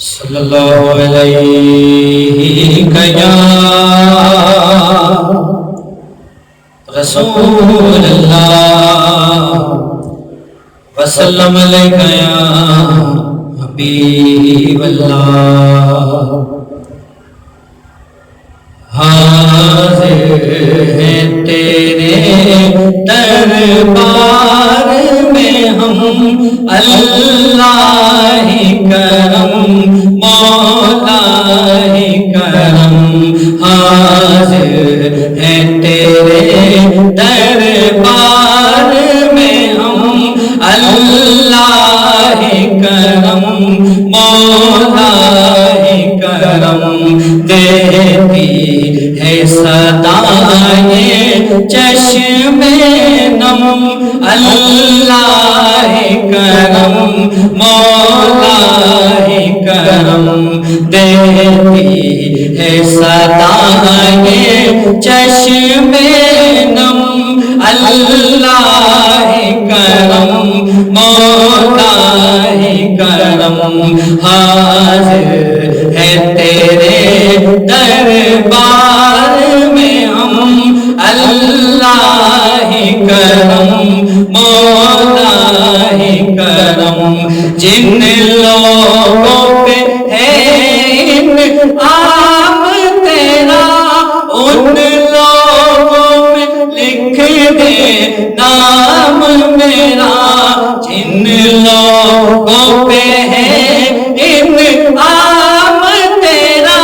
صلی اللہ علیہ یا رسول اللہ وسلم علیہ یا حبیب اللہ. حاضر ہیں تیرے دربار میں ہم، اللہ کرم مولا کرم. حاضر ہیں تیرے دربار میں ہم، اللہ کرم مولا کرم. دیتی ہے صدائیں چشم نم، اللہ کرم مولا کرم. دیتی ہے صدائیں چشم نم، اللہ کرم مولا کرم. حاضر ہے تیرے دربار میں ہم، اللہ کرم مولا کرم. جن لوگوں پہ ہے انعام تیرا، ان لوگوں میں لکھ دے نام میرا. جن لوگوں پہ ہے انعام تیرا،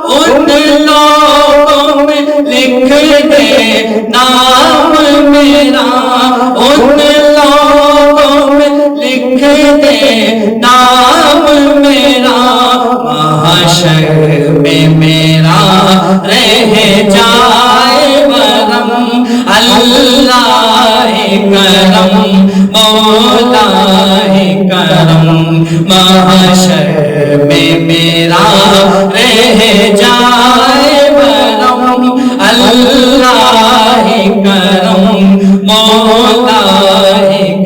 ان لوگوں میں لکھ دے نام میرا. ان لوگوں میں لکھ دے نام میرا. محشر میں میرا رہ جائے ورم، اللہ کرم مولا کرم. محشر میں میرا رہ جائے ورم، اللہ کرم مولا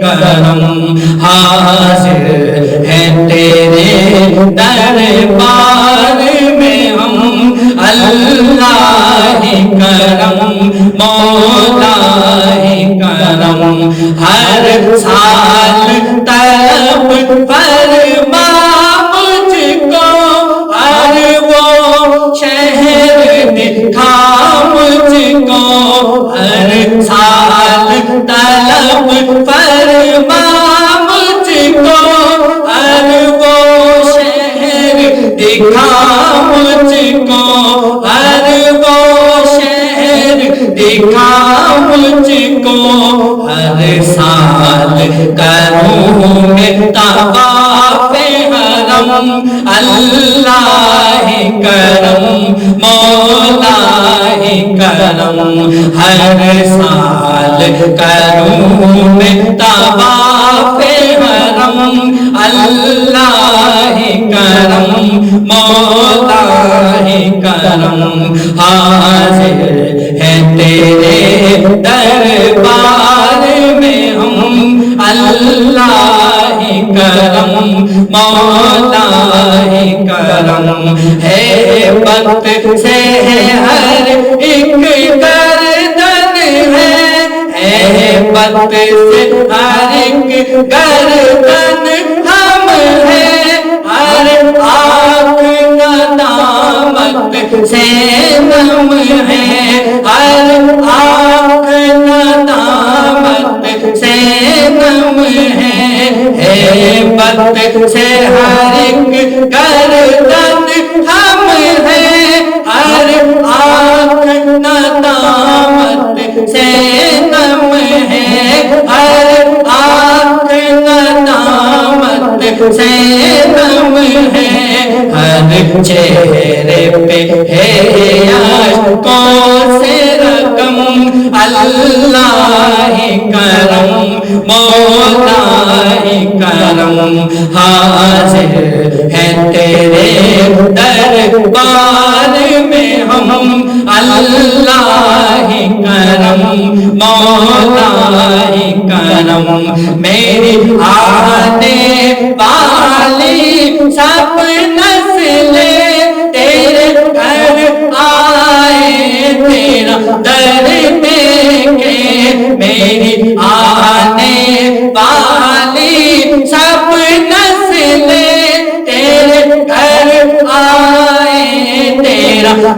کرم. حاضر ہے تیرے دربار میں ہم، اللہ کرم مولا کرم. ہر سال طلب فرما مجھ کو، ہر وہ شہر دکھا مجھ کو. ہر سال طلب فرما مجھ کو، ہر وہ شہر دکھا مجھ کو. ہر وہ شہر دکھا مجھ کو. ہر سال کروں میں طواف حرم، اللہ کرم مولا کرم. ہر سال کروں میں طواف حرم، اللہ کرم مولا کرم. حاضر ہے تیرے دربار میں ہم، اللہ کرم مولا کرم. ہے وقت سے ہر ایک گردن ہے وقت سے ہر ایک گردن ہم ہے. ہر آنکھ ندامت سے نم ہے، ہر آنکھ ندامت سے نم ہے. وقت سے ہر ایک گردن ہم ہے، ہر آنکھ ندامت سے نم ہے. ہر آنکھ ندامت سے نم ہے. ہر چہرے پہ ہے اشکوں سے رقم، اللہ کرم مولا کرم. حاضر ہے تیرے دربار میں ہم، اللہ کرم مولا کرم. میری آنے والی سپنا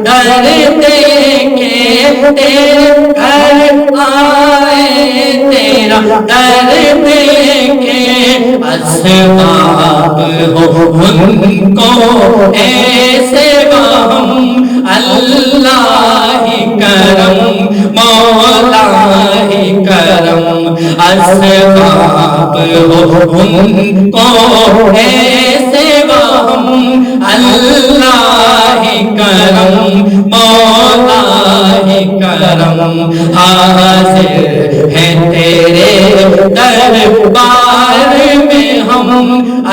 در دیکھے تیرے گھر آئے، تیرا در دیکھے اسباب ہو ان کو ایسے وہم، اللہ ہی کرم مولا ہی کرم، اسباب ہو ان کو ایسے وہم، اللہ ہی کرم مولا ہی کرم، حاضر ہے تیرے دربار میں ہم،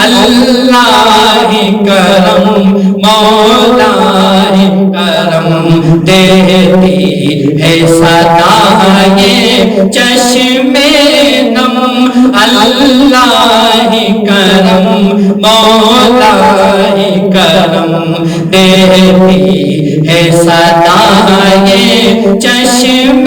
اللہ ہی کرم مولا ہی کرم، دیتی ہے صدا یہ چشم نم، اللہ ہی کرم مولا ہی کرم، دیتی ہے صدا یہ چشم